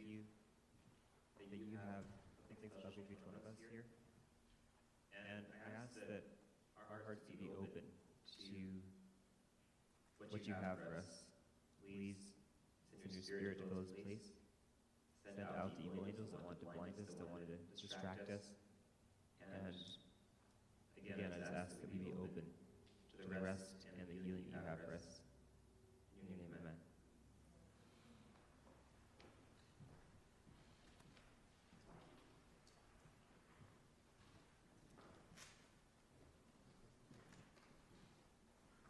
you that you have something special to each one of us here. And I ask that our hearts be open to what you have for us. Please send your spirit to those places. Send out the evil angels that want to blind us, that want to distract us. And again, I just ask that we be open to the rest and the healing you have for us. In your name, amen.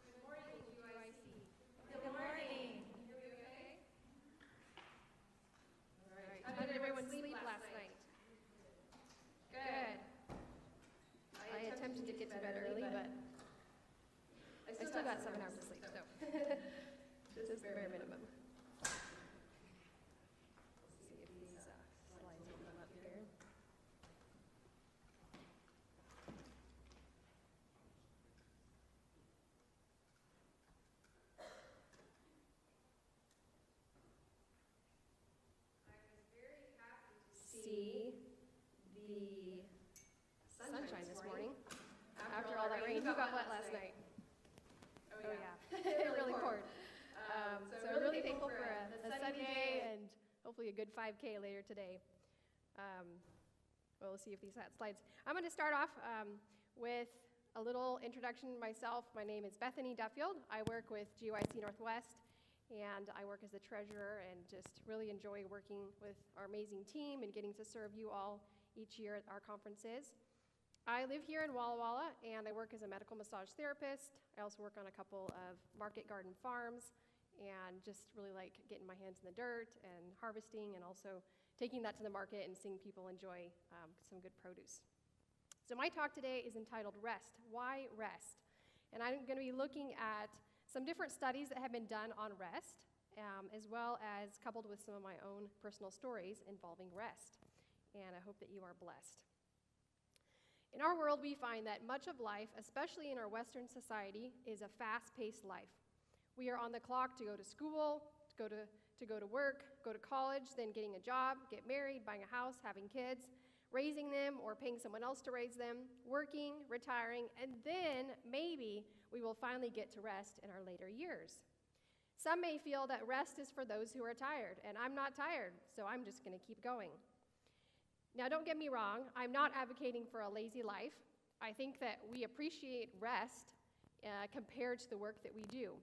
Good morning, GYC. Good morning. You hear me okay? All right. How did everyone sleep last night? Good. I attempted to get to bed early, but I still got 7 hours of sleep, so just bare minimum. Let's see if these slides will come up here. I was very happy to see the sunshine this morning. After all that rain, who got wet last night? Oh yeah, it really poured. So I'm really thankful for a sunny day and hopefully a good 5K later today. We'll see if these slides. I'm going to start off with a little introduction to myself. My name is Bethany Duffield. I work with GYC Northwest, and I work as the treasurer and just really enjoy working with our amazing team and getting to serve you all each year at our conferences. I live here in Walla Walla, and I work as a medical massage therapist. I also work on a couple of market garden farms, and just really like getting my hands in the dirt and harvesting, and also taking that to the market and seeing people enjoy some good produce. So my talk today is entitled Rest. Why rest? And I'm going to be looking at some different studies that have been done on rest, as well as coupled with some of my own personal stories involving rest. And I hope that you are blessed. In our world, we find that much of life, especially in our Western society, is a fast-paced life. We are on the clock to go to school, to go to work, go to college, then getting a job, get married, buying a house, having kids, raising them or paying someone else to raise them, working, retiring, and then maybe we will finally get to rest in our later years. Some may feel that rest is for those who are tired, and I'm not tired, so I'm just going to keep going. Now, don't get me wrong, I'm not advocating for a lazy life. I think that we appreciate rest compared to the work that we do.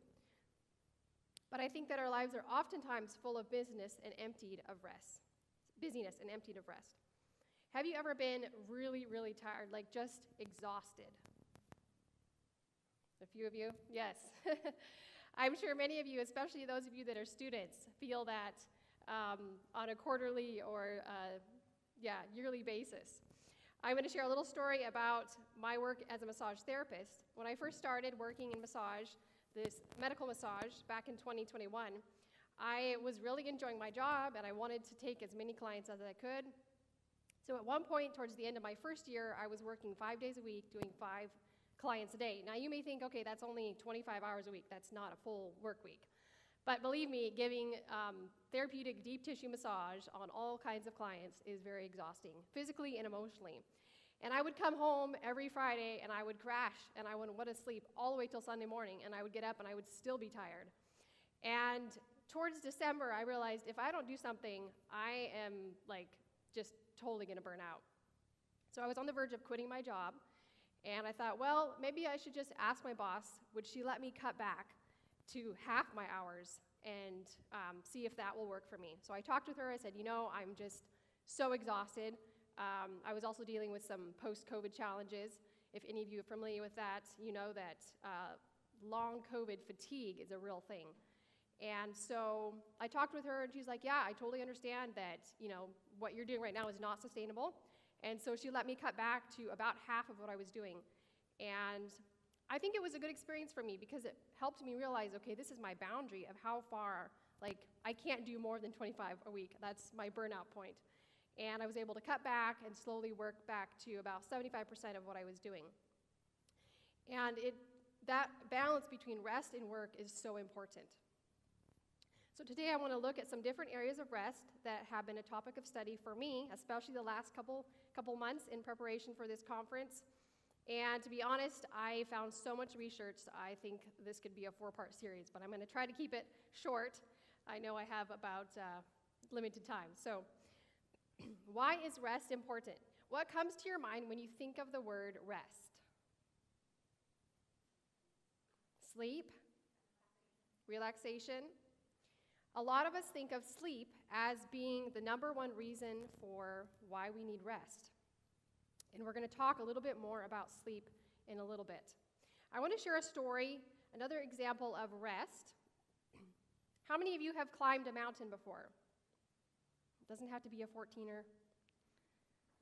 But I think that our lives are oftentimes full of busyness and emptied of rest. Have you ever been really, really tired, like just exhausted? A few of you? Yes. I'm sure many of you, especially those of you that are students, feel that on a quarterly or yearly basis. I'm going to share a little story about my work as a massage therapist. When I first started working in massage, this medical massage, back in 2021, I was really enjoying my job, and I wanted to take as many clients as I could. So at one point, towards the end of my first year, I was working 5 days a week, doing 5 clients a day. Now, you may think, okay, that's only 25 hours a week. That's not a full work week. But believe me, giving therapeutic deep tissue massage on all kinds of clients is very exhausting, physically and emotionally. And I would come home every Friday, and I would crash, and I wouldn't want to sleep all the way till Sunday morning, and I would get up, and I would still be tired. And towards December, I realized if I don't do something, I am just totally going to burn out. So I was on the verge of quitting my job, and I thought, well, maybe I should just ask my boss, would she let me cut back to half my hours and see if that will work for me. So I talked with her. I said, I'm just so exhausted. I was also dealing with some post-COVID challenges. If any of you are familiar with that, you know that long COVID fatigue is a real thing. And so I talked with her, and she's like, yeah, I totally understand that, what you're doing right now is not sustainable. And so she let me cut back to about half of what I was doing. And I think it was a good experience for me because it helped me realize, okay, this is my boundary of how far, I can't do more than 25 a week. That's my burnout point. And I was able to cut back and slowly work back to about 75% of what I was doing. And that balance between rest and work is so important. So today I want to look at some different areas of rest that have been a topic of study for me, especially the last couple months in preparation for this conference. And to be honest, I found so much research, I think this could be a 4-part series, but I'm going to try to keep it short. I know I have about limited time. So why is rest important? What comes to your mind when you think of the word rest? Sleep? Relaxation? A lot of us think of sleep as being the number one reason for why we need rest. And we're going to talk a little bit more about sleep in a little bit. I want to share a story, another example of rest. How many of you have climbed a mountain before? It doesn't have to be a 14er.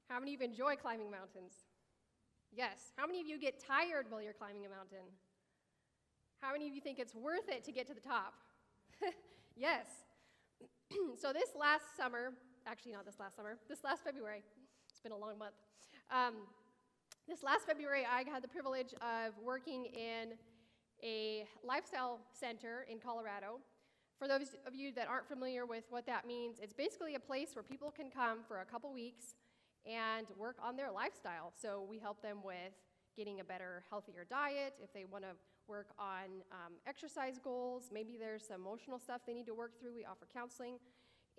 How many of you enjoy climbing mountains? Yes. How many of you get tired while you're climbing a mountain? How many of you think it's worth it to get to the top? Yes. So this last February, it's been a long month. This last February, I had the privilege of working in a lifestyle center in Colorado. For those of you that aren't familiar with what that means, it's basically a place where people can come for a couple weeks and work on their lifestyle. So we help them with getting a better, healthier diet. If they want to work on exercise goals, maybe there's some emotional stuff they need to work through, we offer counseling.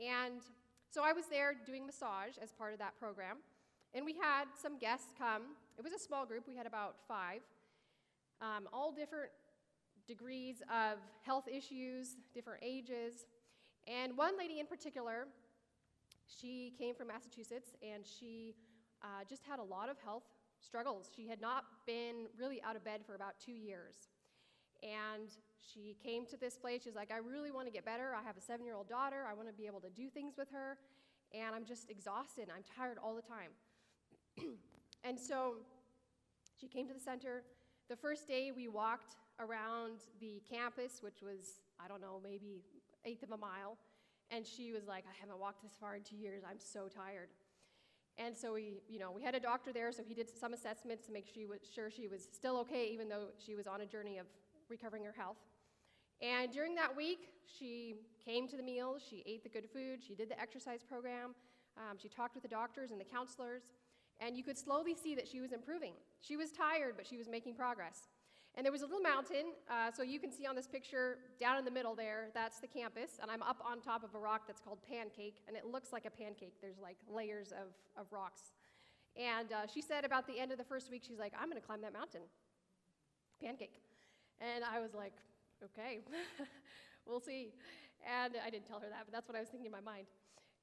And so I was there doing massage as part of that program. And we had some guests come. It was a small group. We had about 5, all different degrees of health issues, different ages. And one lady in particular, she came from Massachusetts, and she just had a lot of health struggles. She had not been really out of bed for about 2 years. And she came to this place. She's like, I really want to get better. I have a 7-year-old daughter. I want to be able to do things with her. And I'm just exhausted. I'm tired all the time. And so she came to the center. The first day we walked around the campus, which was, I don't know, maybe 1/8 of a mile. And she was like, I haven't walked this far in 2 years. I'm so tired. And so we had a doctor there, so he did some assessments to make sure she was still okay, even though she was on a journey of recovering her health. And during that week, she came to the meals, she ate the good food, she did the exercise program, she talked with the doctors and the counselors, and you could slowly see that she was improving. She was tired, but she was making progress. And there was a little mountain, so you can see on this picture, down in the middle there, that's the campus, and I'm up on top of a rock that's called Pancake, and it looks like a pancake. There's like layers of rocks. And she said about the end of the first week, she's like, I'm gonna climb that mountain. Pancake. And I was like, okay, we'll see. And I didn't tell her that, but that's what I was thinking in my mind.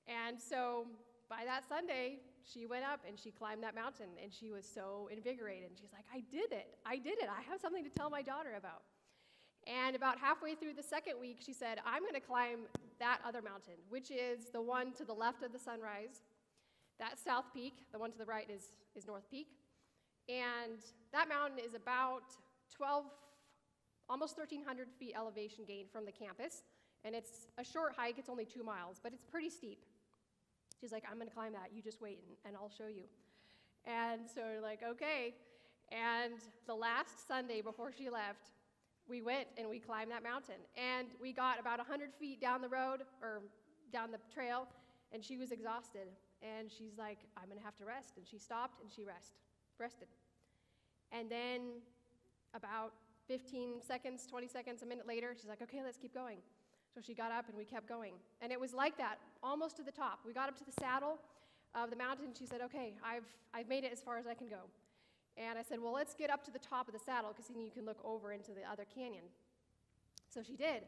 And so by that Sunday, she went up and she climbed that mountain, and she was so invigorated. And she's like, I did it. I have something to tell my daughter about. And about halfway through the second week, she said, I'm going to climb that other mountain, which is the one to the left of the sunrise. That's South Peak. The one to the right is North Peak. And that mountain is about 12, almost 1,300 feet elevation gain from the campus. And it's a short hike. It's only 2 miles, but it's pretty steep. She's like, I'm going to climb that. You just wait, and I'll show you. And so we're like, okay. And the last Sunday before she left, we went and we climbed that mountain. And we got about 100 feet down the road, or down the trail, and she was exhausted. And she's like, I'm going to have to rest. And she stopped, and she rested. And then about 15 seconds, 20 seconds, a minute later, she's like, okay, let's keep going. So she got up and we kept going. And it was like that, almost to the top. We got up to the saddle of the mountain, and she said, okay, I've made it as far as I can go. And I said, well, let's get up to the top of the saddle, because then you can look over into the other canyon. So she did.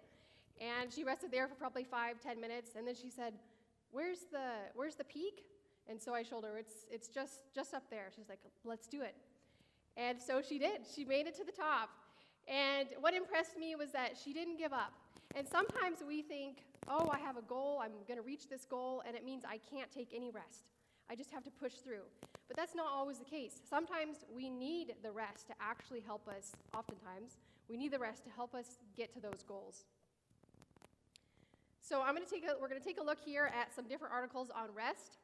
And she rested there for probably 5-10 minutes, and then she said, where's the peak? And so I showed her, it's just up there. She's like, let's do it. And so she did. She made it to the top. And what impressed me was that she didn't give up. And sometimes we think, oh, I have a goal, I'm going to reach this goal, and it means I can't take any rest. I just have to push through. But that's not always the case. Sometimes we need the rest to actually help us, oftentimes, we need the rest to help us get to those goals. So we're going to take a look here at some different articles on rest.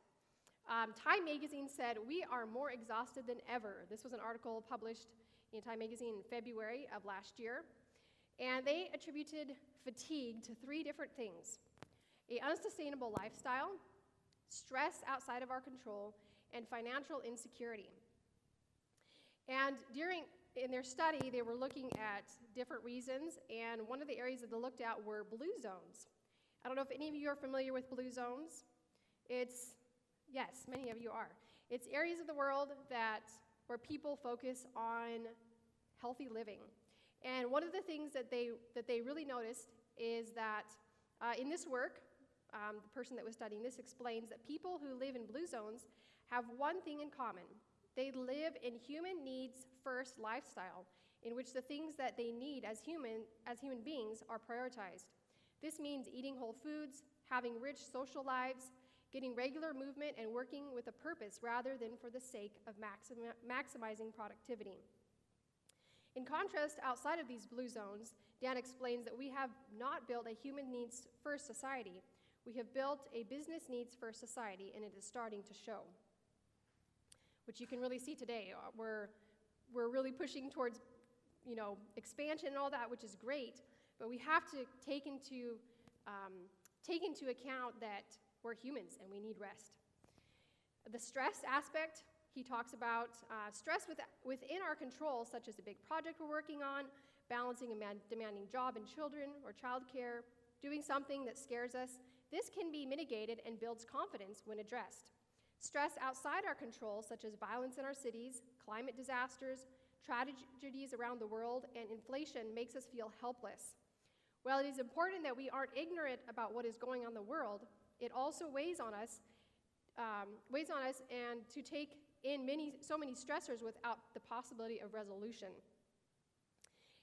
Time Magazine said, we are more exhausted than ever. This was an article published in Time Magazine in February of last year. And they attributed fatigue to 3 different things: an unsustainable lifestyle, stress outside of our control, and financial insecurity. And in their study, they were looking at different reasons, and one of the areas that they looked at were blue zones. I don't know if any of you are familiar with blue zones. Yes, many of you are. It's areas of the world where people focus on healthy living. And one of the things that they really noticed is that in this work, the person that was studying this explains that people who live in blue zones have one thing in common. They live in human needs first lifestyle, in which the things that they need as human beings are prioritized. This means eating whole foods, having rich social lives, getting regular movement, and working with a purpose rather than for the sake of maximizing productivity. In contrast, outside of these blue zones, Dan explains that we have not built a human needs first society. We have built a business needs first society, and it is starting to show, which you can really see today. We're really pushing towards, expansion and all that, which is great, but we have to take into account that we're humans and we need rest. The stress aspect, he talks about stress within our control, such as a big project we're working on, balancing a demanding job and children or childcare, doing something that scares us. This can be mitigated and builds confidence when addressed. Stress outside our control, such as violence in our cities, climate disasters, tragedies around the world, and inflation, makes us feel helpless. While it is important that we aren't ignorant about what is going on in the world, it also weighs on us and to take in so many stressors without the possibility of resolution.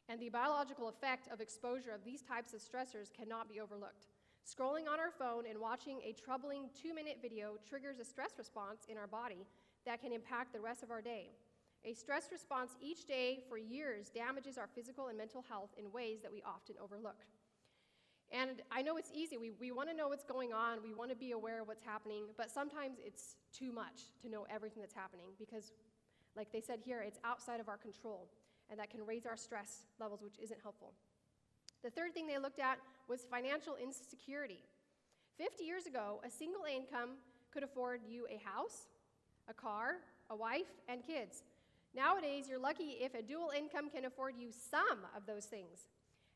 And the biological effect of exposure of these types of stressors cannot be overlooked. Scrolling on our phone and watching a troubling 2-minute video triggers a stress response in our body that can impact the rest of our day. A stress response each day for years damages our physical and mental health in ways that we often overlook. And I know it's easy. We want to know what's going on. We want to be aware of what's happening, but sometimes it's too much to know everything that's happening because, like they said here, it's outside of our control, and that can raise our stress levels, which isn't helpful. The third thing they looked at was financial insecurity. 50 years ago, a single income could afford you a house, a car, a wife, and kids. Nowadays, you're lucky if a dual income can afford you some of those things.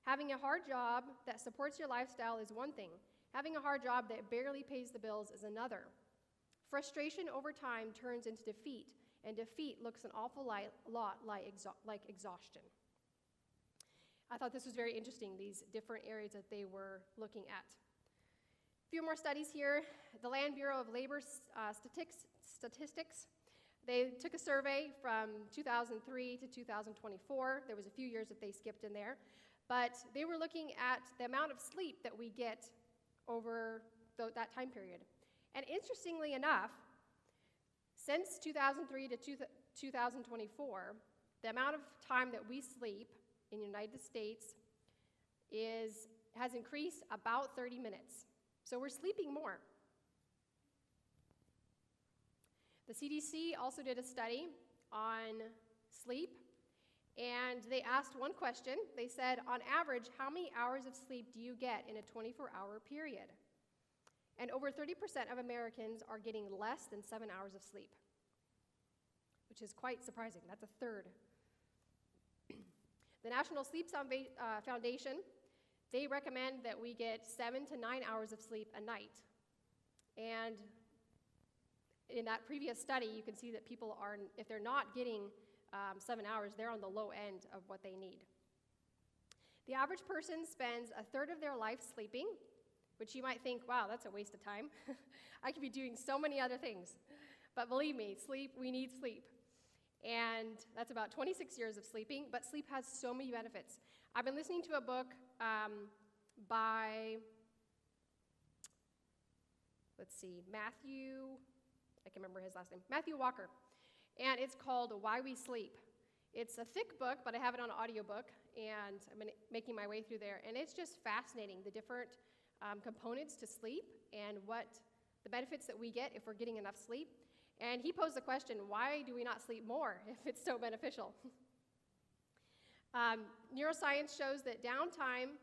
Having a hard job that supports your lifestyle is one thing. Having a hard job that barely pays the bills is another. Frustration over time turns into defeat, and defeat looks an awful lot like exhaustion. I thought this was very interesting, these different areas that they were looking at. A few more studies here. The Land Bureau of Labor Statistics, they took a survey from 2003 to 2024. There was a few years that they skipped in there. But they were looking at the amount of sleep that we get over that time period. And interestingly enough, since 2003 to 2024, the amount of time that we sleep in the United States has increased about 30 minutes. So we're sleeping more. The CDC also did a study on sleep, and they asked one question. They said, on average, how many hours of sleep do you get in a 24-hour period? And over 30% of Americans are getting less than 7 hours of sleep, which is quite surprising. That's a third. The National Sleep Foundation, they recommend that we get 7 to 9 hours of sleep a night. And in that previous study, you can see that people are, if they're not getting 7 hours, they're on the low end of what they need. The average person spends a third of their life sleeping, which you might think, wow, that's a waste of time. I could be doing so many other things. But believe me, we need sleep. And that's about 26 years of sleeping, but sleep has so many benefits. I've been listening to a book by, I can remember his last name, Matthew Walker. And it's called Why We Sleep. It's a thick book, but I have it on audiobook, and I've been making my way through there. And it's just fascinating, the different components to sleep and what the benefits that we get if we're getting enough sleep. And he posed the question, why do we not sleep more if it's so beneficial? Neuroscience shows that downtime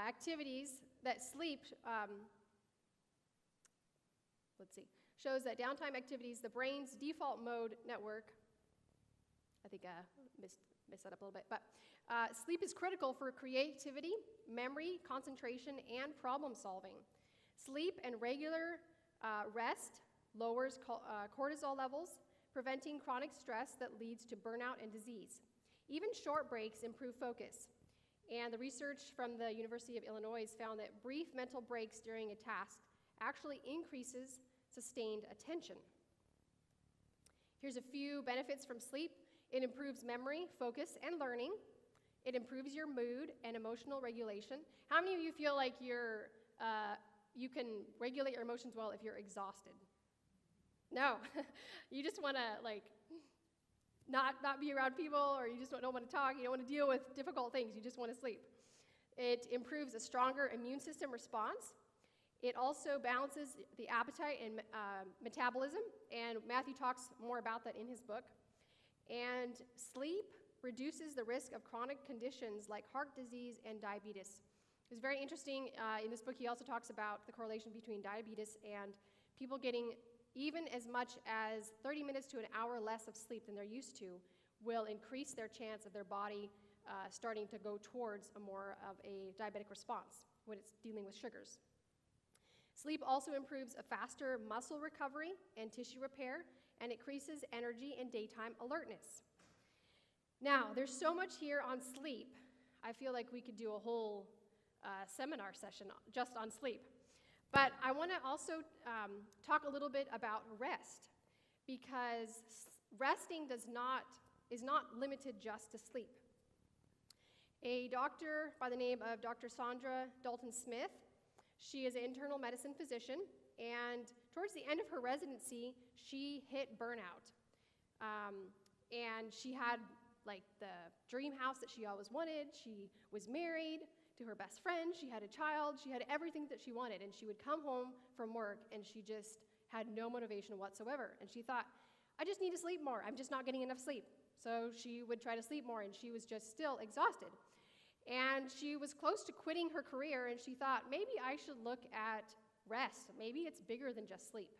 activities that sleep, shows that downtime activities, the brain's default mode network, I think I missed that up a little bit, but sleep is critical for creativity, memory, concentration, and problem solving. Sleep and regular rest lowers cortisol levels, preventing chronic stress that leads to burnout and disease. Even short breaks improve focus. And the research from the University of Illinois found that brief mental breaks during a task actually increases sustained attention. Here's a few benefits from sleep. It improves memory, focus, and learning. It improves your mood and emotional regulation. How many of you feel like you can regulate your emotions well if you're exhausted? No. You just want to not be around people, or you just don't want to talk. You don't want to deal with difficult things. You just want to sleep. It improves a stronger immune system response. It also balances the appetite and metabolism, and Matthew talks more about that in his book. And sleep reduces the risk of chronic conditions like heart disease and diabetes. It's very interesting. In this book, he also talks about the correlation between diabetes and people getting even as much as 30 minutes to an hour less of sleep than they're used to will increase their chance of their body starting to go towards more of a diabetic response when it's dealing with sugars. Sleep also improves a faster muscle recovery and tissue repair, and increases energy and daytime alertness. Now, there's so much here on sleep. I feel like we could do a whole seminar session just on sleep. But I want to also talk a little bit about rest, because resting is not limited just to sleep. A doctor by the name of Dr. Sandra Dalton-Smith, she is an internal medicine physician, and towards the end of her residency, she hit burnout. And she had the dream house that she always wanted. She was married to her best friend. She had a child. She had everything that she wanted. And she would come home from work, and she just had no motivation whatsoever. And she thought, I just need to sleep more. I'm just not getting enough sleep. So she would try to sleep more, and she was just still exhausted. And she was close to quitting her career, and she thought, maybe I should look at rest. Maybe it's bigger than just sleep.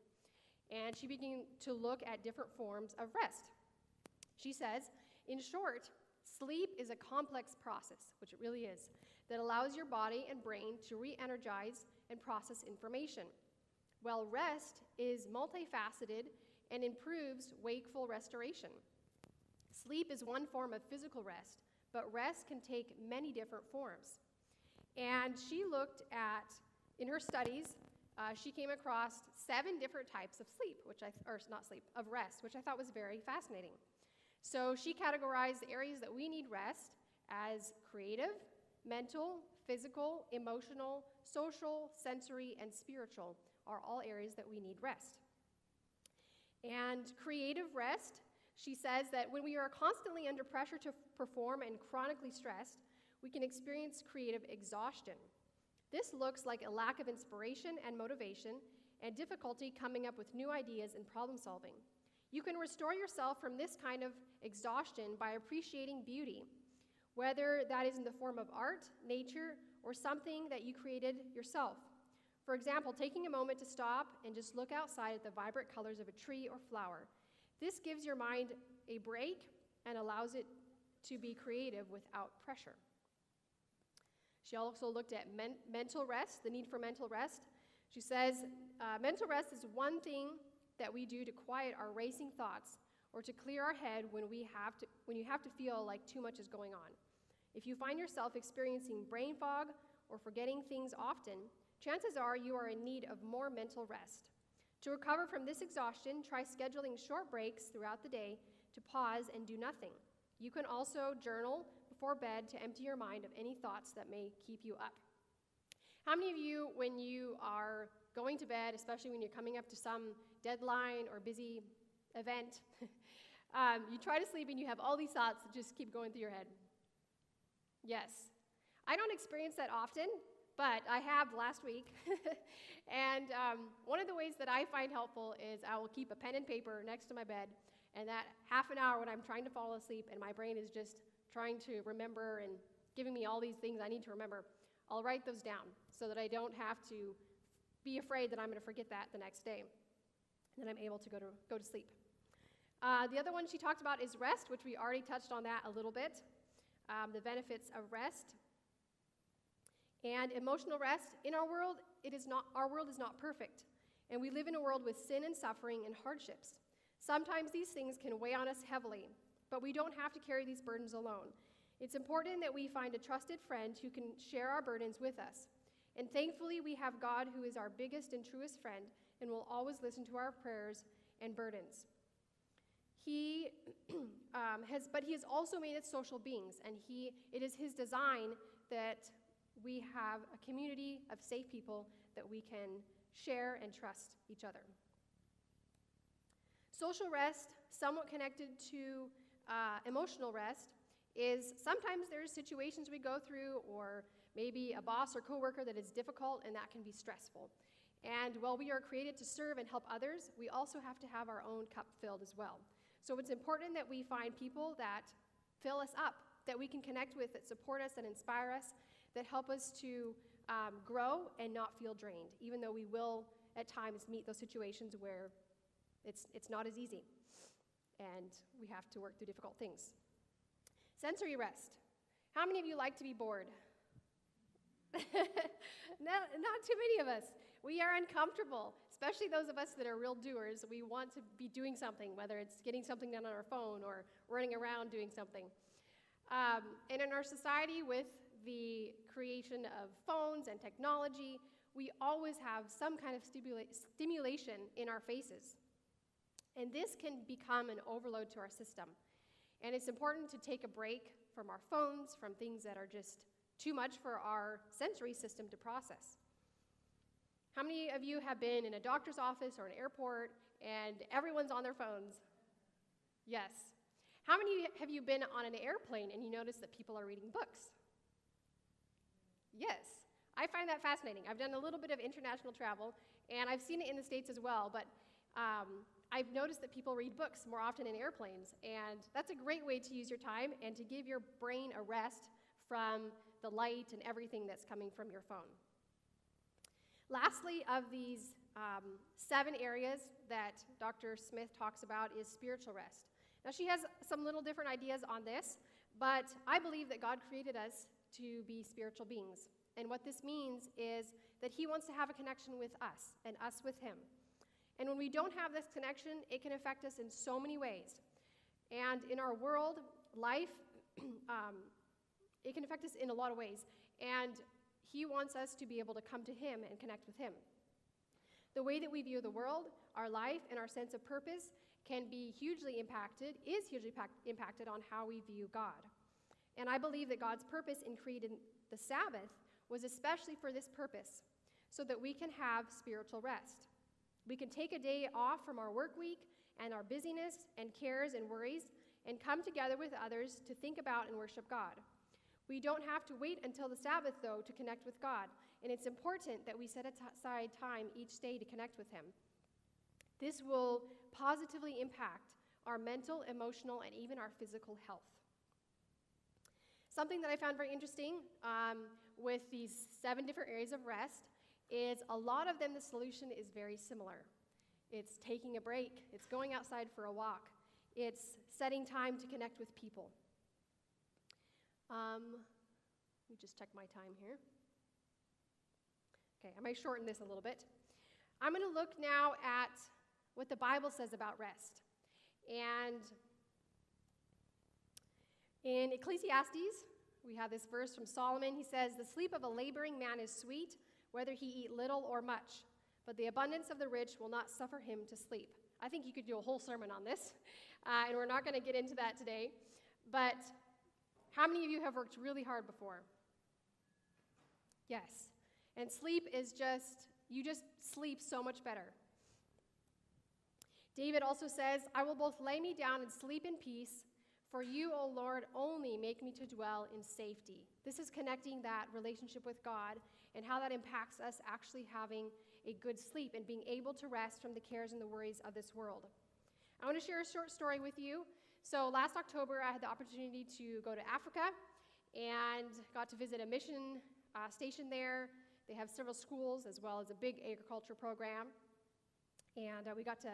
And she began to look at different forms of rest. She says, in short, sleep is a complex process, which it really is, that allows your body and brain to re-energize and process information, while rest is multifaceted and improves wakeful restoration. Sleep is one form of physical rest, but rest can take many different forms. And she looked at, in her studies, she came across 7 different types of sleep, of rest, which I thought was very fascinating. So she categorized the areas that we need rest as creative, mental, physical, emotional, social, sensory, and spiritual are all areas that we need rest. And creative rest, she says that when we are constantly under pressure to perform and chronically stressed, we can experience creative exhaustion. This looks like a lack of inspiration and motivation and difficulty coming up with new ideas and problem solving. You can restore yourself from this kind of exhaustion by appreciating beauty, whether that is in the form of art, nature, or something that you created yourself. For example, taking a moment to stop and just look outside at the vibrant colors of a tree or flower. This gives your mind a break and allows it to be creative without pressure. She also looked at mental rest, the need for mental rest. She says, mental rest is one thing that we do to quiet our racing thoughts or to clear our head when you have to feel like too much is going on. If you find yourself experiencing brain fog or forgetting things often, chances are you are in need of more mental rest. To recover from this exhaustion, try scheduling short breaks throughout the day to pause and do nothing. You can also journal before bed to empty your mind of any thoughts that may keep you up. How many of you, when you are going to bed, especially when you're coming up to some deadline or busy event, you try to sleep and you have all these thoughts that just keep going through your head? Yes. I don't experience that often, but I have last week. And one of the ways that I find helpful is I will keep a pen and paper next to my bed, and that half an hour when I'm trying to fall asleep and my brain is just trying to remember and giving me all these things I need to remember, I'll write those down so that I don't have to be afraid that I'm going to forget that the next day. And then I'm able to go to sleep. The other one she talked about is rest, which we already touched on that a little bit. The benefits of rest. And emotional rest. In our world, our world is not perfect. And we live in a world with sin and suffering and hardships. Sometimes these things can weigh on us heavily, but we don't have to carry these burdens alone. It's important that we find a trusted friend who can share our burdens with us. And thankfully, we have God who is our biggest and truest friend and will always listen to our prayers and burdens. He has also made us social beings, and it is his design that we have a community of safe people that we can share and trust each other. Social rest, somewhat connected to emotional rest, is sometimes there's situations we go through, or maybe a boss or coworker that is difficult, and that can be stressful. And while we are created to serve and help others, we also have to have our own cup filled as well. So it's important that we find people that fill us up, that we can connect with, that support us and inspire us, that help us to grow and not feel drained, even though we will at times meet those situations where it's not as easy and we have to work through difficult things. Sensory rest. How many of you like to be bored? Not too many of us. We are uncomfortable, especially those of us that are real doers. We want to be doing something, whether it's getting something done on our phone or running around doing something. And in our society, with the creation of phones and technology, we always have some kind of stimulation in our faces. And this can become an overload to our system. And it's important to take a break from our phones, from things that are just too much for our sensory system to process. How many of you have been in a doctor's office or an airport and everyone's on their phones? Yes. How many have you been on an airplane and you notice that people are reading books? Yes. I find that fascinating. I've done a little bit of international travel, and I've seen it in the States as well, but I've noticed that people read books more often in airplanes, and that's a great way to use your time and to give your brain a rest from the light and everything that's coming from your phone. Lastly, of these 7 areas that Dr. Smith talks about is spiritual rest. Now, she has some little different ideas on this, but I believe that God created us to be spiritual beings. And what this means is that he wants to have a connection with us and us with him. And when we don't have this connection, it can affect us in so many ways. And in our world, life, it can affect us in a lot of ways. And he wants us to be able to come to him and connect with him. The way that we view the world, our life, and our sense of purpose is hugely impacted on how we view God. And I believe that God's purpose in creating the Sabbath was especially for this purpose, so that we can have spiritual rest. We can take a day off from our work week and our busyness and cares and worries and come together with others to think about and worship God. We don't have to wait until the Sabbath, though, to connect with God, and it's important that we set aside time each day to connect with him. This will positively impact our mental, emotional, and even our physical health. Something that I found very interesting with these 7 different areas of rest is a lot of them, the solution is very similar. It's taking a break. It's going outside for a walk. It's setting time to connect with people. Let me just check my time here. Okay, I might shorten this a little bit. I'm going to look now at what the Bible says about rest. And in Ecclesiastes, we have this verse from Solomon. He says, "The sleep of a laboring man is sweet, whether he eat little or much, but the abundance of the rich will not suffer him to sleep." I think you could do a whole sermon on this, and we're not going to get into that today. But how many of you have worked really hard before? Yes. And sleep is you just sleep so much better. David also says, "I will both lay me down and sleep in peace, for you, O Lord, only make me to dwell in safety." This is connecting that relationship with God and how that impacts us actually having a good sleep and being able to rest from the cares and the worries of this world. I want to share a short story with you. So last October, I had the opportunity to go to Africa and got to visit a mission station there. They have several schools as well as a big agriculture program. And we got to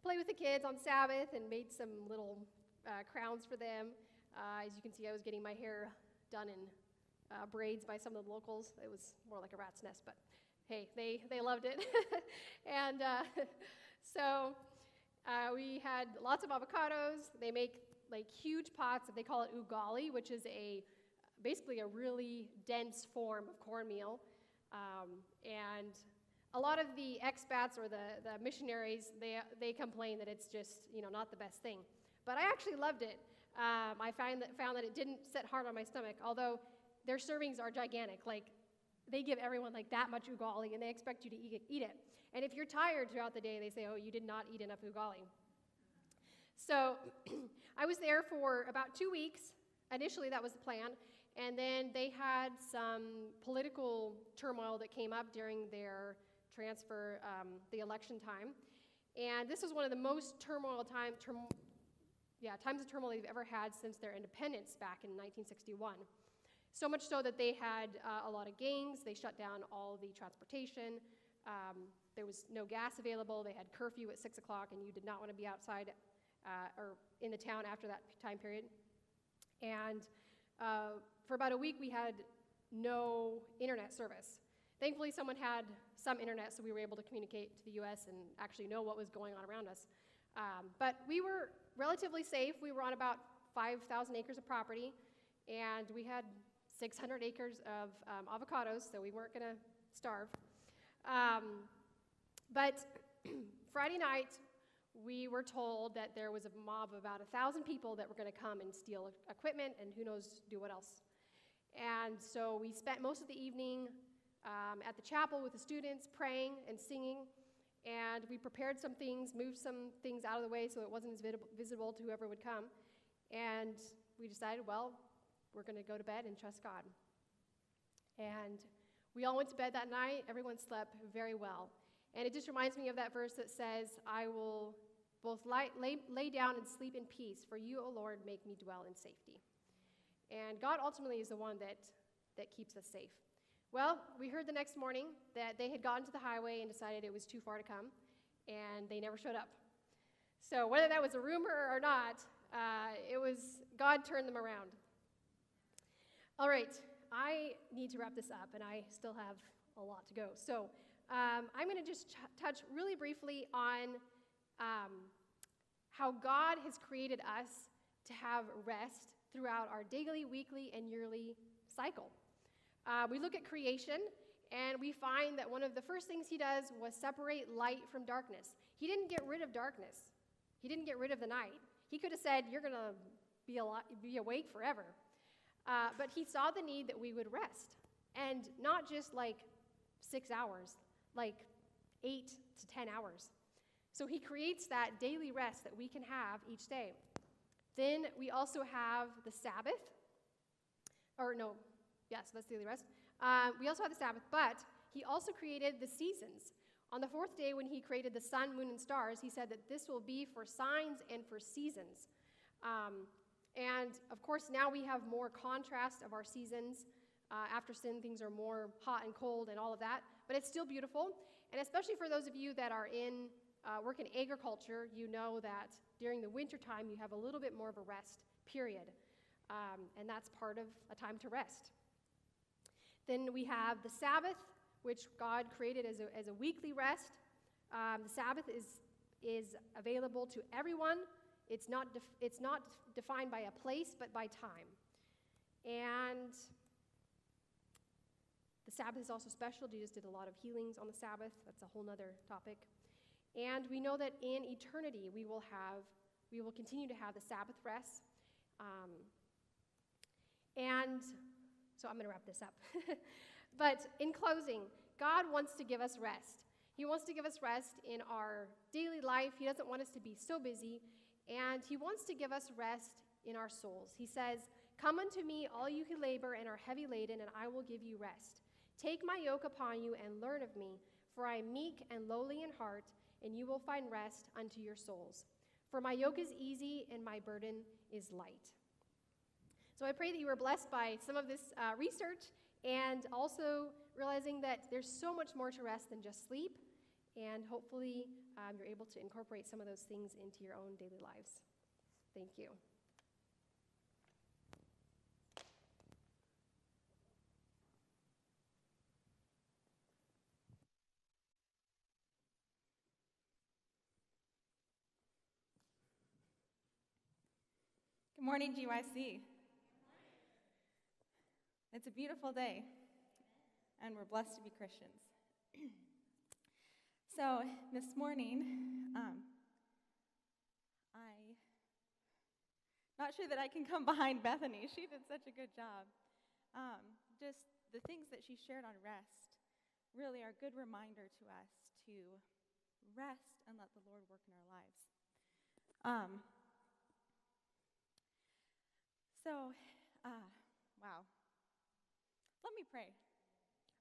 play with the kids on Sabbath and made some little crowns for them. As you can see, I was getting my hair done in braids by some of the locals. It was more like a rat's nest, but hey, they loved it. And so we had lots of avocados. They make like huge pots, they call it ugali, which is basically a really dense form of cornmeal. And a lot of the expats or the missionaries, they complain that it's just, not the best thing. But I actually loved it. I found that it didn't sit hard on my stomach, although their servings are gigantic. Like, they give everyone like that much ugali, and they expect you to eat it. And if you're tired throughout the day, they say, oh, you did not eat enough ugali. So I was there for about 2 weeks. Initially, that was the plan. And then they had some political turmoil that came up during their transfer, the election time. And this was one of the most times of turmoil they've ever had since their independence back in 1961. So much so that they had a lot of gangs. They shut down all the transportation. There was no gas available. They had curfew at 6 o'clock, and you did not want to be outside or in the town after that time period. And for about a week, we had no internet service. Thankfully, someone had some internet, so we were able to communicate to the U.S. and actually know what was going on around us. But we were relatively safe. We were on about 5,000 acres of property, and we had 600 acres of avocados, so we weren't going to starve. But Friday night, we were told that there was a mob of about 1,000 people that were going to come and steal equipment and who knows, do what else. And so we spent most of the evening at the chapel with the students, praying and singing, and we prepared some things, moved some things out of the way so it wasn't as visible to whoever would come. And we decided, well, we're going to go to bed and trust God. And we all went to bed that night. Everyone slept very well. And it just reminds me of that verse that says, I will both lay down and sleep in peace, for you, O Lord, make me dwell in safety. And God ultimately is the one that keeps us safe. Well, we heard the next morning that they had gotten to the highway and decided it was too far to come, and they never showed up. So whether that was a rumor or not, God turned them around. All right, I need to wrap this up, and I still have a lot to go. So I'm going to just touch really briefly on how God has created us to have rest throughout our daily, weekly, and yearly cycle. We look at creation, and we find that one of the first things he does was separate light from darkness. He didn't get rid of darkness. He didn't get rid of the night. He could have said, you're going to be awake forever. But he saw the need that we would rest, and not just like 6 hours, like 8 to 10 hours. So he creates that daily rest that we can have each day. Then we also have the Sabbath. So that's daily rest. We also have the Sabbath, but he also created the seasons. On the fourth day, when he created the sun, moon, and stars, he said that this will be for signs and for seasons. And of course, now we have more contrast of our seasons. After sin, things are more hot and cold and all of that, but it's still beautiful. And especially for those of you that are work in agriculture, you know that during the wintertime, you have a little bit more of a rest period. And that's part of a time to rest. Then we have the Sabbath, which God created as a weekly rest. The Sabbath is available to everyone. It's not defined by a place, but by time. And the Sabbath is also special. Jesus did a lot of healings on the Sabbath. That's a whole other topic. And we know that in eternity, we will continue to have the Sabbath rest. And so I'm going to wrap this up. But in closing, God wants to give us rest. He wants to give us rest in our daily life. He doesn't want us to be so busy. And he wants to give us rest in our souls. He says, come unto me, all you who labor and are heavy laden, and I will give you rest. Take my yoke upon you and learn of me, for I am meek and lowly in heart, and you will find rest unto your souls. For my yoke is easy and my burden is light. So I pray that you were blessed by some of this research, and also realizing that there's so much more to rest than just sleep, and hopefully you're able to incorporate some of those things into your own daily lives. Thank you. Good morning, GYC. It's a beautiful day, and we're blessed to be Christians. So this morning, I'm not sure that I can come behind Bethany. She did such a good job. Just the things that she shared on rest really are a good reminder to us to rest and let the Lord work in our lives. Wow. Let me pray.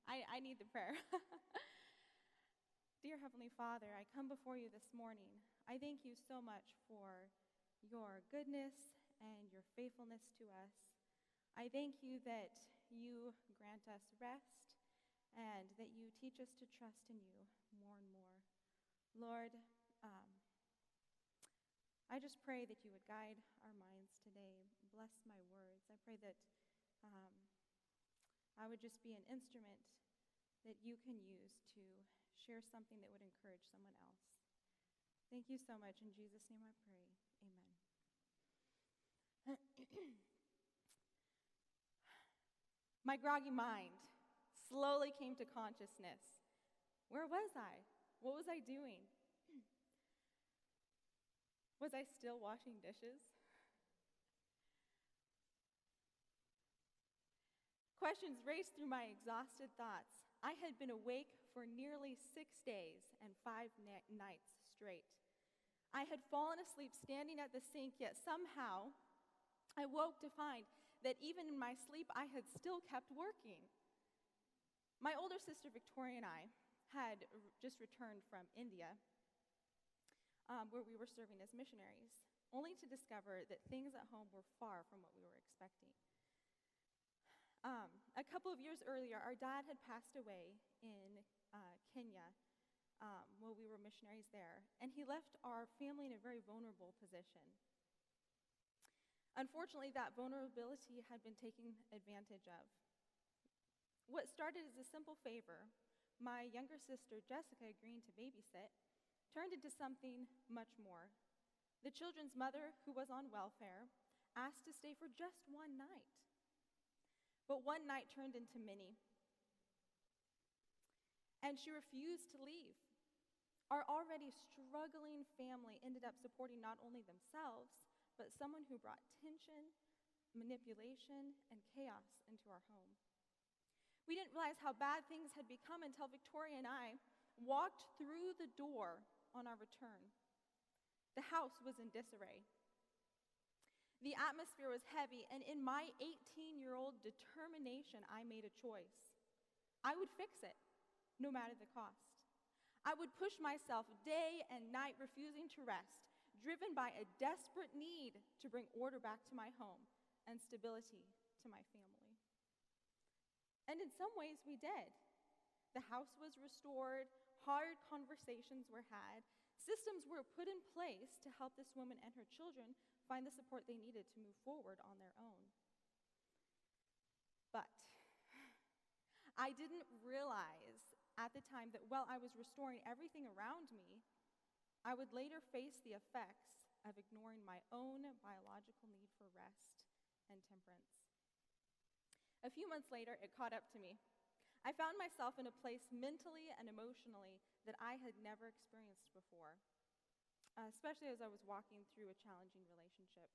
I need the prayer. Dear Heavenly Father, I come before you this morning. I thank you so much for your goodness and your faithfulness to us. I thank you that you grant us rest and that you teach us to trust in you more and more. Lord, I just pray that you would guide our minds today. Bless my words. I pray that I would just be an instrument that you can use to share something that would encourage someone else. Thank you so much. In Jesus' name I pray. Amen. My groggy mind slowly came to consciousness. Where was I? What was I doing? Was I still washing dishes? Questions raced through my exhausted thoughts. I had been awake for nearly 6 days and 5 nights straight. I had fallen asleep standing at the sink, yet somehow I woke to find that even in my sleep, I had still kept working. My older sister Victoria and I had just returned from India, where we were serving as missionaries, only to discover that things at home were far from what we were expecting. A couple of years earlier, our dad had passed away in Kenya while we were missionaries there, and he left our family in a very vulnerable position. Unfortunately, that vulnerability had been taken advantage of. What started as a simple favor, my younger sister Jessica agreeing to babysit, turned into something much more. The children's mother, who was on welfare, asked to stay for just one night. But one night turned into many, and she refused to leave. Our already struggling family ended up supporting not only themselves, but someone who brought tension, manipulation, and chaos into our home. We didn't realize how bad things had become until Victoria and I walked through the door on our return. The house was in disarray. The atmosphere was heavy, and in my 18-year-old determination, I made a choice. I would fix it, no matter the cost. I would push myself day and night, refusing to rest, driven by a desperate need to bring order back to my home and stability to my family. And in some ways, we did. The house was restored, hard conversations were had, systems were put in place to help this woman and her children find the support they needed to move forward on their own. But I didn't realize at the time that while I was restoring everything around me, I would later face the effects of ignoring my own biological need for rest and temperance. A few months later, it caught up to me. I found myself in a place mentally and emotionally that I had never experienced before, especially as I was walking through a challenging relationship.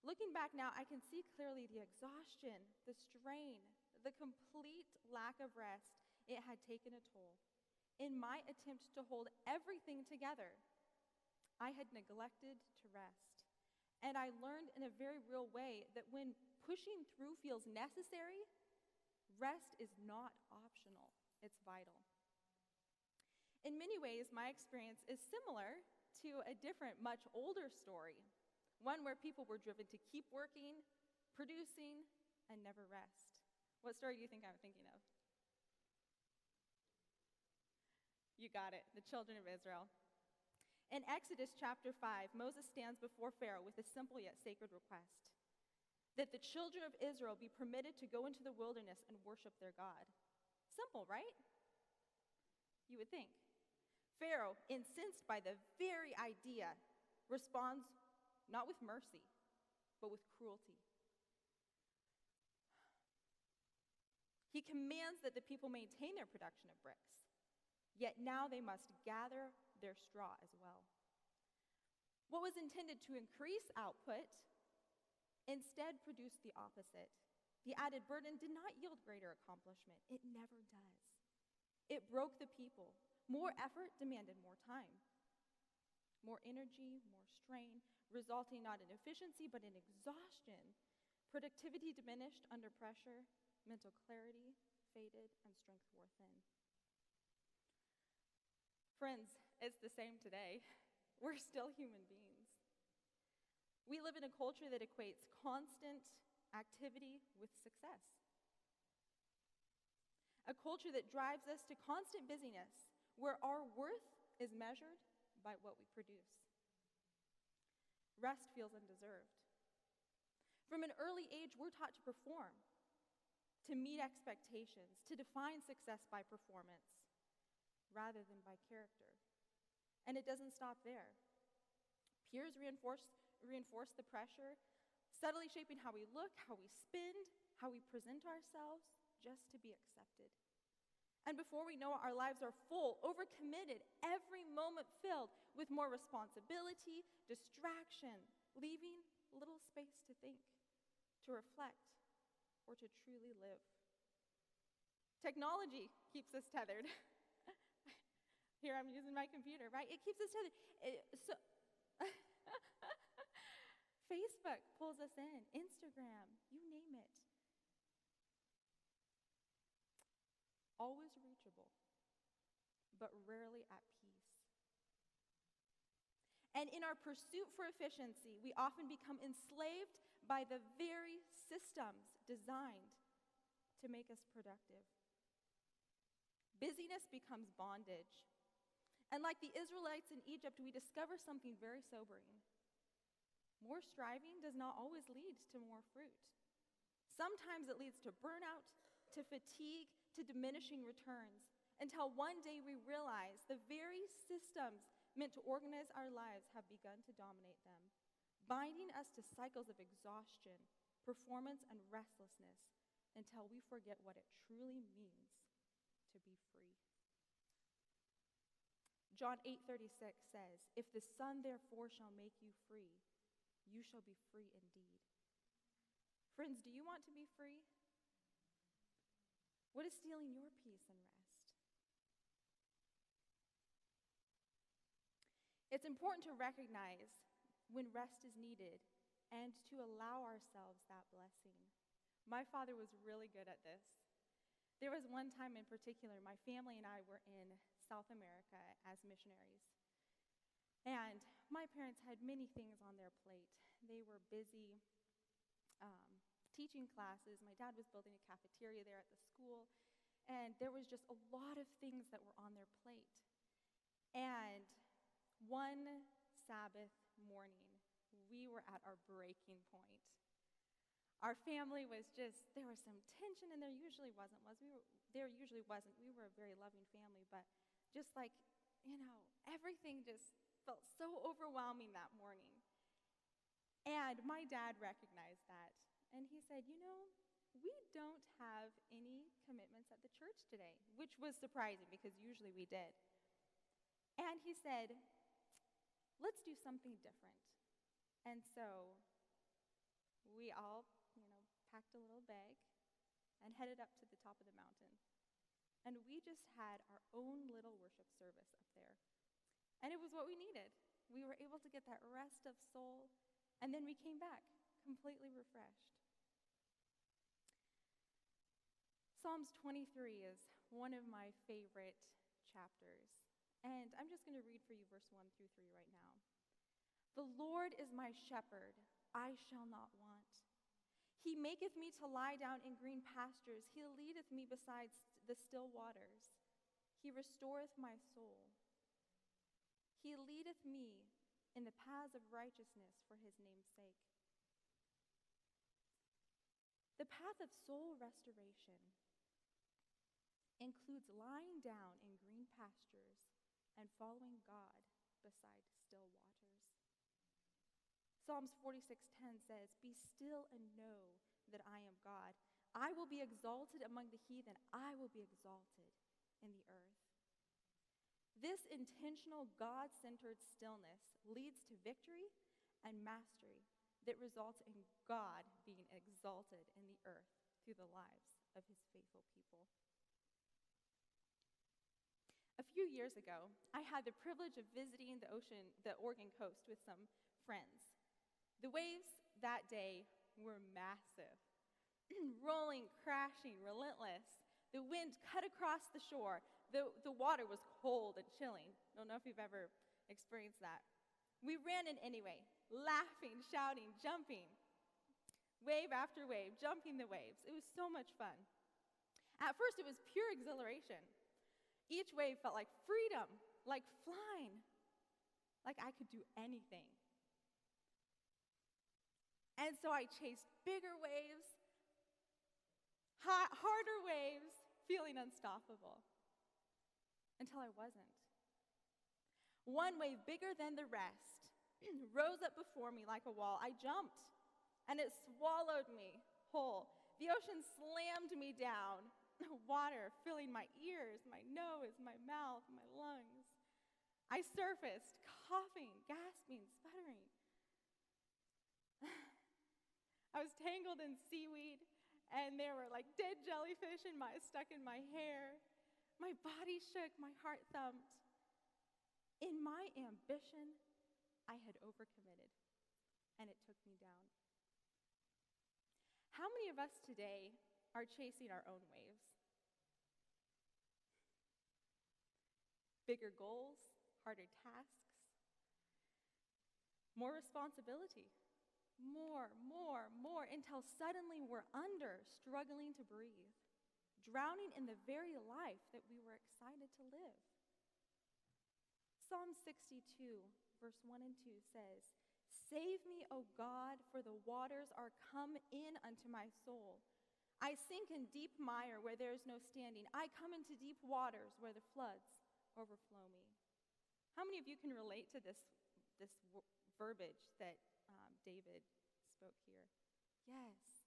Looking back now, I can see clearly the exhaustion, the strain, the complete lack of rest it had taken a toll. In my attempt to hold everything together, I had neglected to rest. And I learned in a very real way that when pushing through feels necessary, rest is not optional, it's vital. In many ways, my experience is similar to a different, much older story, one where people were driven to keep working, producing, and never rest. What story do you think I'm thinking of? You got it, the children of Israel. In Exodus chapter 5, Moses stands before Pharaoh with a simple yet sacred request, that the children of Israel be permitted to go into the wilderness and worship their God. Simple, right? You would think. Pharaoh, incensed by the very idea, responds not with mercy, but with cruelty. He commands that the people maintain their production of bricks, yet now they must gather their straw as well. What was intended to increase output instead produced the opposite. The added burden did not yield greater accomplishment. It never does. It broke the people. More effort demanded more time, more energy, more strain, resulting not in efficiency but in exhaustion. Productivity diminished under pressure, mental clarity faded, and strength wore thin. Friends, it's the same today. We're still human beings. We live in a culture that equates constant activity with success. A culture that drives us to constant busyness, where our worth is measured by what we produce. Rest feels undeserved. From an early age, we're taught to perform, to meet expectations, to define success by performance rather than by character. And it doesn't stop there. Peers reinforce the pressure, subtly shaping how we look, how we spend, how we present ourselves, just to be accepted. And before we know it, our lives are full, overcommitted, every moment filled with more responsibility, distraction, leaving little space to think, to reflect, or to truly live. Technology keeps us tethered. Here I'm using my computer, right? It keeps us tethered. Facebook pulls us in, Instagram, you name it. Always reachable, but rarely at peace. And in our pursuit for efficiency, we often become enslaved by the very systems designed to make us productive. Busyness becomes bondage. And like the Israelites in Egypt, we discover something very sobering. More striving does not always lead to more fruit. Sometimes it leads to burnout, to fatigue, to diminishing returns, until one day we realize the very systems meant to organize our lives have begun to dominate them, binding us to cycles of exhaustion, performance, and restlessness until we forget what it truly means to be free. John 8:36 says, "If the Son therefore shall make you free, you shall be free indeed." Friends, do you want to be free? What is stealing your peace and rest? It's important to recognize when rest is needed and to allow ourselves that blessing. My father was really good at this. There was one time in particular, my family and I were in South America as missionaries. And my parents had many things on their plate. They were busy teaching classes. My dad was building a cafeteria there at the school. And there was just a lot of things that were on their plate. And one Sabbath morning, we were at our breaking point. Our family was there was some tension, and there usually wasn't. We were a very loving family, but just like, everything just felt so overwhelming that morning. And my dad recognized that, and he said, we don't have any commitments at the church today, which was surprising because usually we did. And he said, let's do something different. And so we all, packed a little bag and headed up to the top of the mountain. And we just had our own little worship service up there. And it was what we needed. We were able to get that rest of soul, and then we came back completely refreshed. Psalms 23 is one of my favorite chapters. And I'm just going to read for you verse 1 through 3 right now. The Lord is my shepherd, I shall not want. He maketh me to lie down in green pastures. He leadeth me beside the still waters. He restoreth my soul. He leadeth me in the paths of righteousness for his name's sake. The path of soul restoration includes lying down in green pastures and following God beside still waters. Psalms 46:10 says, "Be still and know that I am God. I will be exalted among the heathen. I will be exalted in the earth." This intentional God-centered stillness leads to victory and mastery that results in God being exalted in the earth through the lives of his faithful people. A few years ago, I had the privilege of visiting the Oregon coast with some friends. The waves that day were massive, rolling, crashing, relentless. The wind cut across the shore. The water was cold and chilling. I don't know if you've ever experienced that. We ran in anyway, laughing, shouting, jumping, wave after wave, jumping the waves. It was so much fun. At first, it was pure exhilaration. Each wave felt like freedom, like flying, like I could do anything. And so I chased bigger waves, harder waves, feeling unstoppable, until I wasn't. One wave bigger than the rest rose up before me like a wall. I jumped, and it swallowed me whole. The ocean slammed me down, water filling my ears, my nose, my mouth, my lungs. I surfaced, coughing, gasping, sputtering. I was tangled in seaweed, and there were like dead jellyfish stuck in my hair. My body shook, my heart thumped. In my ambition, I had overcommitted, and it took me down. How many of us today are chasing our own waves? Bigger goals, harder tasks, more responsibility, more, until suddenly we're under, struggling to breathe, drowning in the very life that we were excited to live. Psalm 62, verse 1 and 2 says, "Save me, O God, for the waters are come in unto my soul. I sink in deep mire where there is no standing. I come into deep waters where the floods overflow me." How many of you can relate to this verbiage that David spoke here? Yes.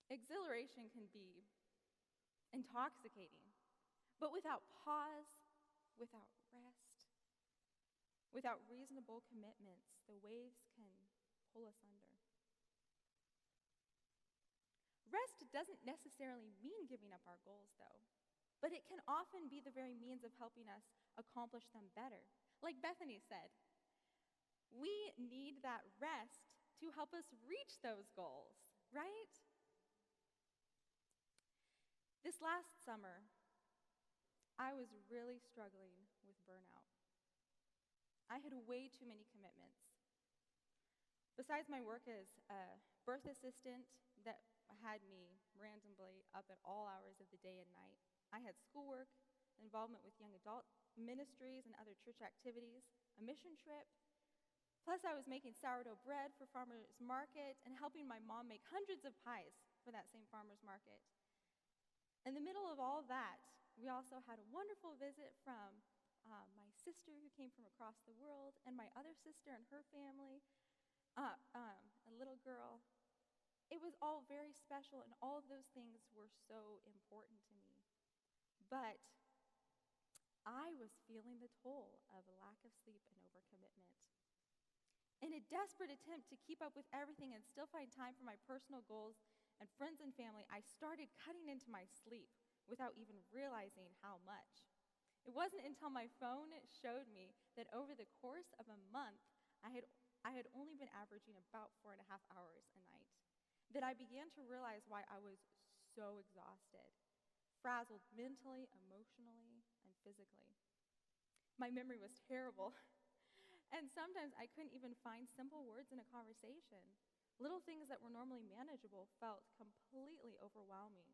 Exhilaration can be intoxicating, but without pause, without rest, without reasonable commitments, the waves can pull us under. Rest doesn't necessarily mean giving up our goals, though, but it can often be the very means of helping us accomplish them better. Like Bethany said, we need that rest to help us reach those goals, right? This last summer, I was really struggling with burnout. I had way too many commitments. Besides my work as a birth assistant that had me randomly up at all hours of the day and night, I had schoolwork, involvement with young adult ministries and other church activities, a mission trip. Plus, I was making sourdough bread for farmers market and helping my mom make hundreds of pies for that same farmers market. In the middle of all that, we also had a wonderful visit from my sister who came from across the world, and my other sister and her family, a little girl. It was all very special, and all of those things were so important to me. But I was feeling the toll of a lack of sleep and overcommitment. In a desperate attempt to keep up with everything and still find time for my personal goals and friends and family, I started cutting into my sleep without even realizing how much. It wasn't until my phone showed me that over the course of a month, I had only been averaging about 4.5 hours a night, that I began to realize why I was so exhausted, frazzled mentally, emotionally, and physically. My memory was terrible, and sometimes I couldn't even find simple words in a conversation. Little things that were normally manageable felt completely overwhelming.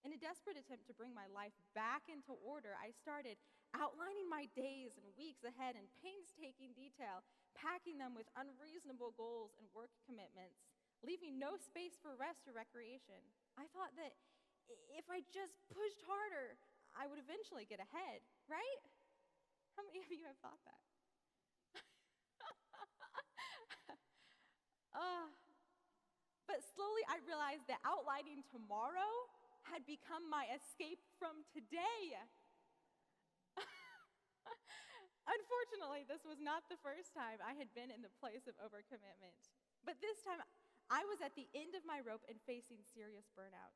In a desperate attempt to bring my life back into order, I started outlining my days and weeks ahead in painstaking detail, packing them with unreasonable goals and work commitments, leaving no space for rest or recreation. I thought that if I just pushed harder, I would eventually get ahead, right? How many of you have thought that? But slowly I realized that outlining tomorrow had become my escape from today. Unfortunately, this was not the first time I had been in the place of overcommitment. But this time, I was at the end of my rope and facing serious burnout.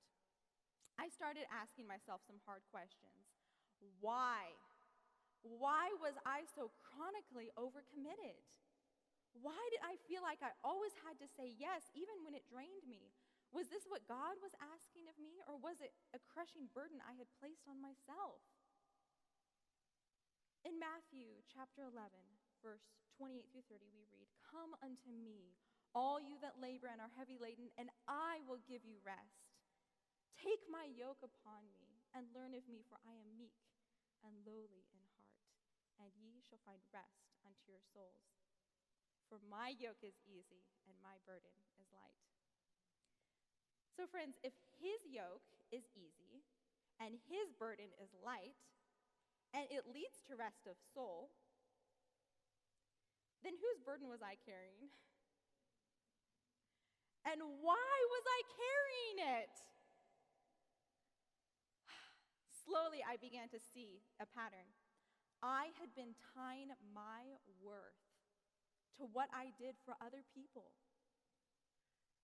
I started asking myself some hard questions. Why? Why was I so chronically overcommitted? Why did I feel like I always had to say yes, even when it drained me? Was this what God was asking of me, or was it a crushing burden I had placed on myself? In Matthew chapter 11, verse 28 through 30, we read, "Come unto me, all you that labor and are heavy laden, and I will give you rest. Take my yoke upon me, and learn of me, for I am meek and lowly in heart, and ye shall find rest unto your souls. For my yoke is easy, and my burden is light." So friends, if his yoke is easy, and his burden is light, and it leads to rest of soul, then whose burden was I carrying? And why was I carrying it? Slowly, I began to see a pattern. I had been tying my worth to what I did for other people.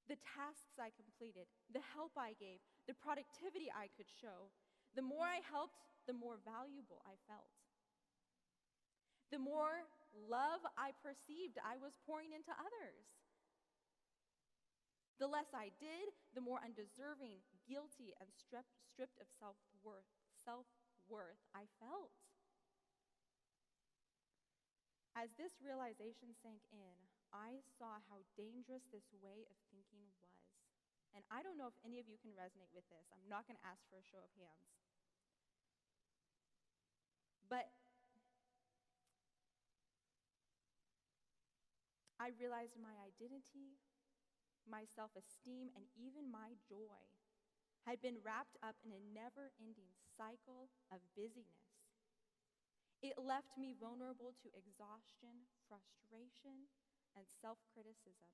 The tasks I completed, the help I gave, the productivity I could show. The more I helped, the more valuable I felt. The more love I perceived I was pouring into others. The less I did, the more undeserving, guilty, and stripped of self-worth I felt. As this realization sank in, I saw how dangerous this way of thinking was. And I don't know if any of you can resonate with this. I'm not going to ask for a show of hands. But I realized my identity, my self-esteem, and even my joy had been wrapped up in a never-ending cycle of busyness. It left me vulnerable to exhaustion, frustration, and self-criticism.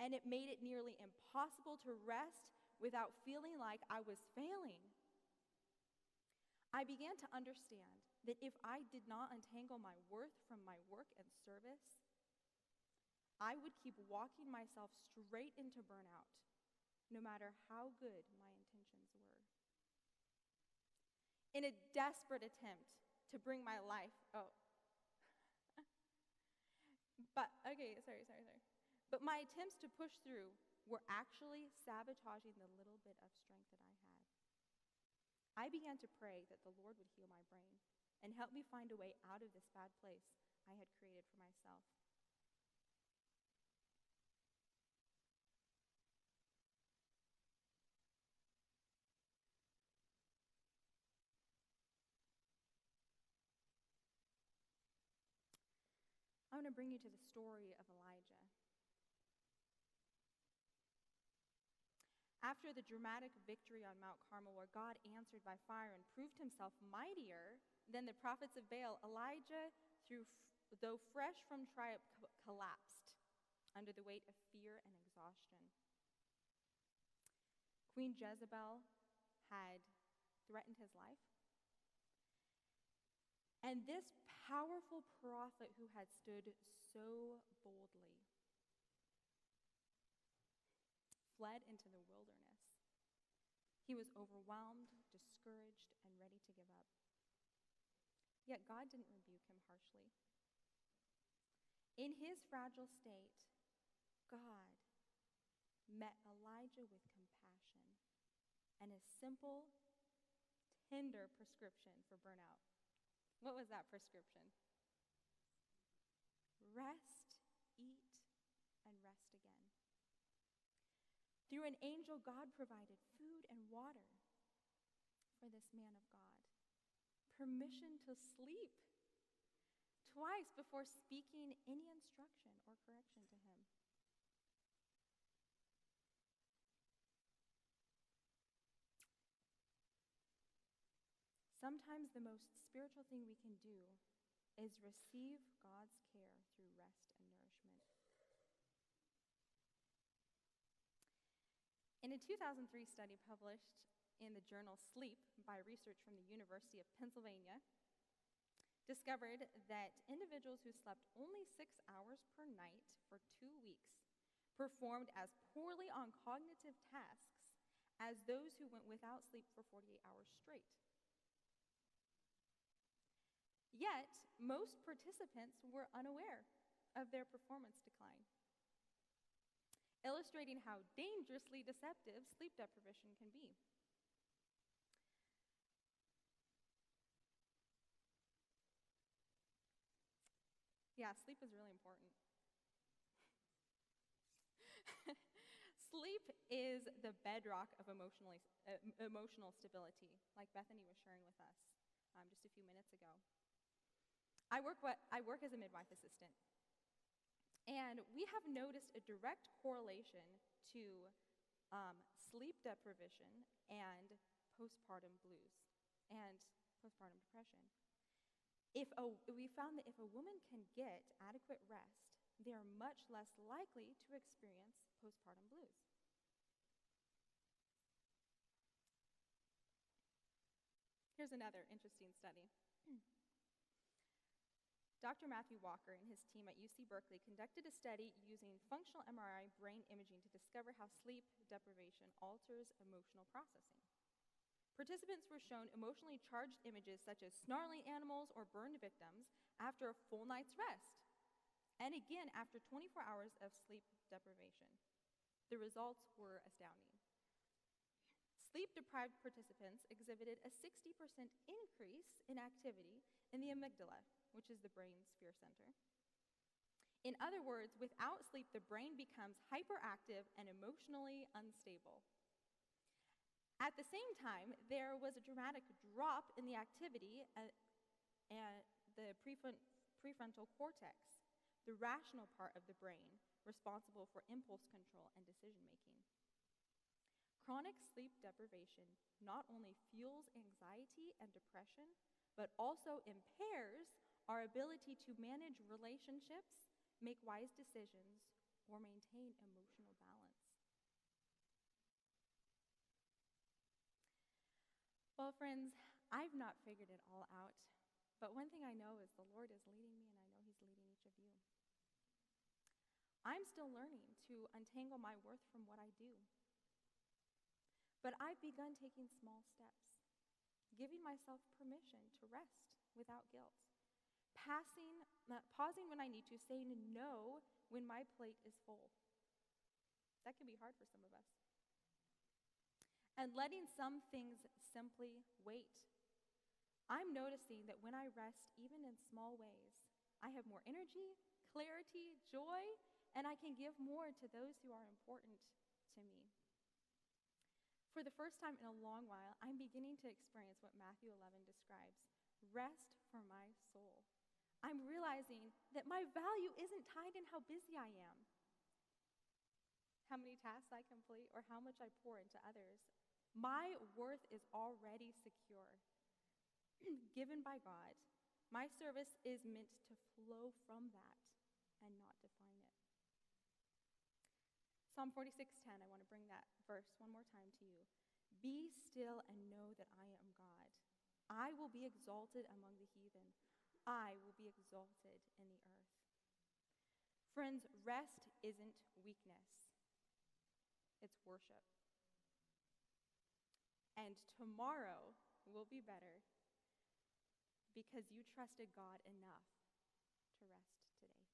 And it made it nearly impossible to rest without feeling like I was failing. I began to understand that if I did not untangle my worth from my work and service, I would keep walking myself straight into burnout, no matter how good my intentions were. In a desperate attempt to bring my life, But my attempts to push through were actually sabotaging the little bit of strength that I had. I began to pray that the Lord would heal my brain and help me find a way out of this bad place I had created for myself. I want to bring you to the story of Elijah. After the dramatic victory on Mount Carmel, where God answered by fire and proved himself mightier than the prophets of Baal, Elijah, though fresh from triumph, collapsed under the weight of fear and exhaustion. Queen Jezebel had threatened his life. And this powerful prophet who had stood so boldly fled into the wilderness. He was overwhelmed, discouraged, and ready to give up. Yet God didn't rebuke him harshly. In his fragile state, God met Elijah with compassion and a simple, tender prescription for burnout. What was that prescription? Rest, eat, and rest again. Through an angel, God provided food and water for this man of God. Permission to sleep twice before speaking any instruction or correction to him. Sometimes the most spiritual thing we can do is receive God's care through rest and nourishment. In a 2003 study published in the journal Sleep by research from the University of Pennsylvania, discovered that individuals who slept only 6 hours per night for 2 weeks performed as poorly on cognitive tasks as those who went without sleep for 48 hours straight. Yet, most participants were unaware of their performance decline, illustrating how dangerously deceptive sleep deprivation can be. Yeah, sleep is really important. Sleep is the bedrock of emotional stability, like Bethany was sharing with us just a few minutes ago. I work as a midwife assistant, and we have noticed a direct correlation to sleep deprivation and postpartum blues and postpartum depression. We found that if a woman can get adequate rest, they are much less likely to experience postpartum blues. Here's another interesting study. Dr. Matthew Walker and his team at UC Berkeley conducted a study using functional MRI brain imaging to discover how sleep deprivation alters emotional processing. Participants were shown emotionally charged images such as snarling animals or burned victims after a full night's rest, and again after 24 hours of sleep deprivation. The results were astounding. Sleep-deprived participants exhibited a 60% increase in activity in the amygdala, which is the brain's fear center. In other words, without sleep, the brain becomes hyperactive and emotionally unstable. At the same time, there was a dramatic drop in the activity at the prefrontal cortex, the rational part of the brain responsible for impulse control and decision-making. Chronic sleep deprivation not only fuels anxiety and depression, but also impairs our ability to manage relationships, make wise decisions, or maintain emotional balance. Well, friends, I've not figured it all out, but one thing I know is the Lord is leading me, and I know He's leading each of you. I'm still learning to untangle my worth from what I do, but I've begun taking small steps, giving myself permission to rest without guilt. Pausing when I need to, saying no when my plate is full. That can be hard for some of us. And letting some things simply wait. I'm noticing that when I rest, even in small ways, I have more energy, clarity, joy, and I can give more to those who are important to me. For the first time in a long while, I'm beginning to experience what Matthew 11 describes, rest for my soul. I'm realizing that my value isn't tied in how busy I am, how many tasks I complete, or how much I pour into others. My worth is already secure, given by God. My service is meant to flow from that and not define it. Psalm 46:10, I want to bring that verse one more time to you. Be still and know that I am God. I will be exalted among the heathen. I will be exalted in the earth. Friends, rest isn't weakness. It's worship. And tomorrow will be better because you trusted God enough to rest today.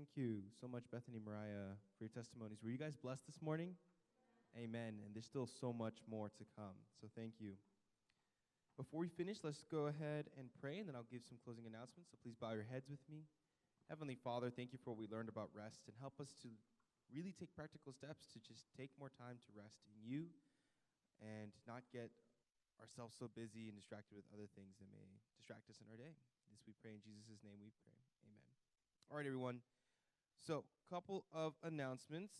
Thank you so much, Bethany, Mariah, for your testimonies. Were you guys blessed this morning? Amen. And there's still so much more to come. So thank you. Before we finish, let's go ahead and pray, and then I'll give some closing announcements. So please bow your heads with me. Heavenly Father, thank you for what we learned about rest, and help us to really take practical steps to just take more time to rest in you and not get ourselves so busy and distracted with other things that may distract us in our day. This we pray in Jesus' name we pray. Amen. All right, everyone. So, couple of announcements.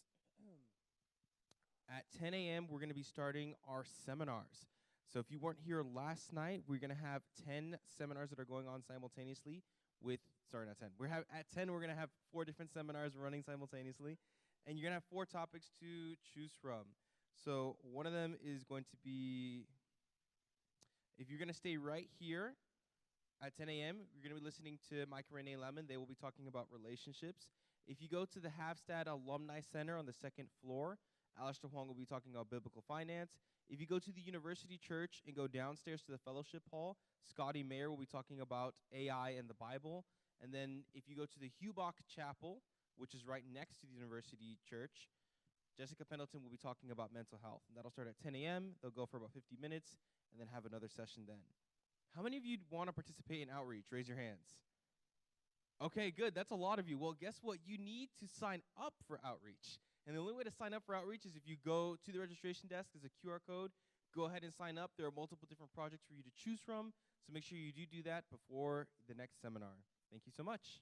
At 10 a.m., we're going to be starting our seminars. So if you weren't here last night, we're going to have 10 seminars that are going on simultaneously with, not 10. At 10, we're going to have 4 different seminars running simultaneously. And you're going to have 4 topics to choose from. So one of them is going to be, if you're going to stay right here at 10 a.m., you're going to be listening to Mike and Renee Lemon. They will be talking about relationships. If you go to the Havstad Alumni Center on the 2nd floor, Alistair Huang will be talking about biblical finance. If you go to the University Church and go downstairs to the Fellowship Hall, Scotty Mayer will be talking about AI and the Bible. And then if you go to the Hubach Chapel, which is right next to the University Church, Jessica Pendleton will be talking about mental health. And that'll start at 10 a.m. They'll go for about 50 minutes and then have another session then. How many of you want to participate in outreach? Raise your hands. Okay, good. That's a lot of you. Well, guess what? You need to sign up for outreach. And the only way to sign up for outreach is if you go to the registration desk, there's a QR code. Go ahead and sign up. There are multiple different projects for you to choose from. So make sure you do that before the next seminar. Thank you so much.